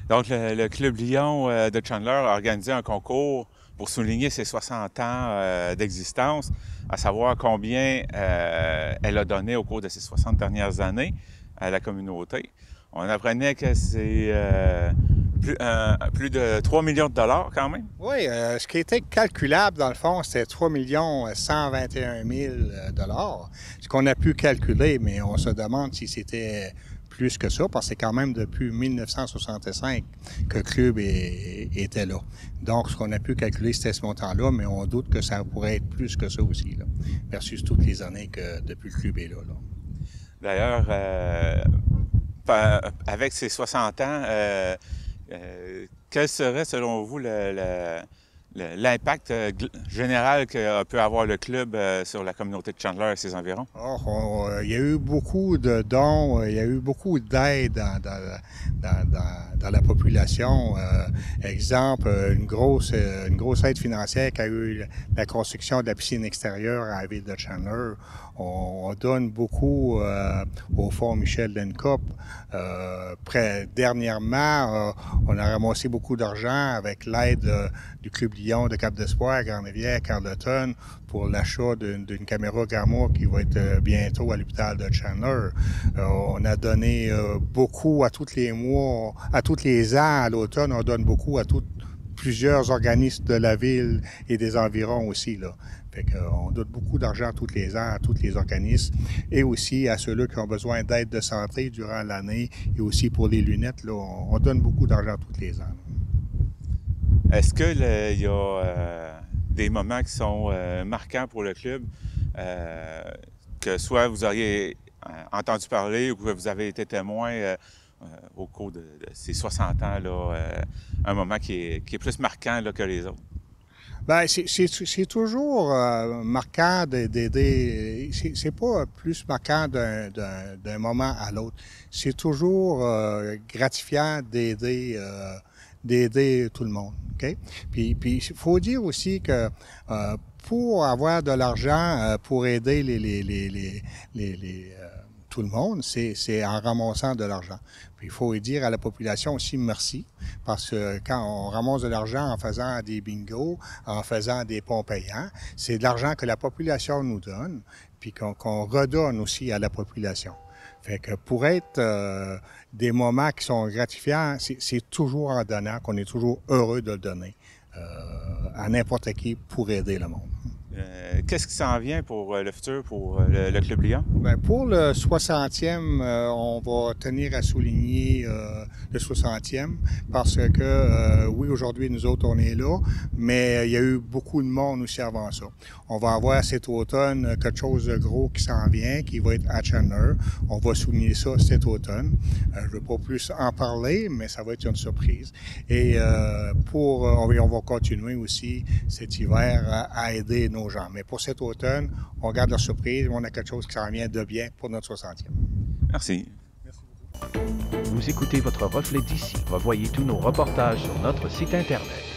Donc, le Club Lion de Chandler a organisé un concours pour souligner ses 60 ans d'existence, à savoir combien elle a donné au cours de ces 60 dernières années à la communauté. On apprenait que c'est plus de 3 millions de dollars quand même. Oui, ce qui était calculable dans le fond, c'était 3 121 000 dollars. Ce qu'on a pu calculer, mais on se demande si c'était plus que ça, parce que c'est quand même depuis 1965 que le club était là. Donc, ce qu'on a pu calculer, c'était ce montant-là, mais on doute que ça pourrait être plus que ça aussi, là, versus toutes les années que depuis le club est là. D'ailleurs, avec ses 60 ans, quel serait, selon vous, l'impact général que peut avoir le club sur la communauté de Chandler et ses environs? Il y a eu beaucoup de dons, il y a eu beaucoup d'aide dans la population. Exemple, une grosse aide financière qui a eu la construction de la piscine extérieure à la ville de Chandler. On donne beaucoup au Fonds Michel Lencop. Dernièrement, on a ramassé beaucoup d'argent avec l'aide du Club Lion de Cap-d'Espoir, Grande-Rivière, Carleton, pour l'achat d'une caméra Gamma qui va être bientôt à l'hôpital de Chandler. On a donné beaucoup à tous les mois, à tous les ans, à l'automne, on donne beaucoup à plusieurs organismes de la ville et des environs aussi, là. Fait qu'on donne beaucoup d'argent tous les ans à tous les organismes et aussi à ceux-là qui ont besoin d'aide de santé durant l'année et aussi pour les lunettes, là, on donne beaucoup d'argent tous les ans. Est-ce qu'il y a des moments qui sont marquants pour le club, que soit vous auriez entendu parler ou que vous avez été témoin au cours de ces 60 ans, là, un moment qui est plus marquant là, que les autres? Bien, c'est toujours marquant d'aider. C'est pas plus marquant d'un moment à l'autre. C'est toujours gratifiant d'aider tout le monde. OK? Puis il faut dire aussi que pour avoir de l'argent pour aider tout le monde, c'est en ramassant de l'argent. Puis il faut dire à la population aussi merci, parce que quand on ramasse de l'argent en faisant des bingos, en faisant des ponts payants, c'est de l'argent que la population nous donne, puis qu'on redonne aussi à la population. Fait que pour être des moments qui sont gratifiants, c'est toujours en donnant qu'on est toujours heureux de le donner à n'importe qui pour aider le monde. Qu'est-ce qui s'en vient pour le futur pour le Club Lion? Bien, pour le 60e, on va tenir à souligner le 60e parce que, oui, aujourd'hui, nous autres, on est là, mais il y a eu beaucoup de monde aussi avant ça. On va avoir cet automne quelque chose de gros qui s'en vient, qui va être à Chandler. On va souligner ça cet automne. Je ne veux pas plus en parler, mais ça va être une surprise. Et on va continuer aussi cet hiver à aider nos gens. Mais pour cet automne, on garde la surprise, on a quelque chose qui s'en vient de bien pour notre 60e. Merci. Merci beaucoup. Vous écoutez votre reflet d'ici. Revoyez tous nos reportages sur notre site Internet.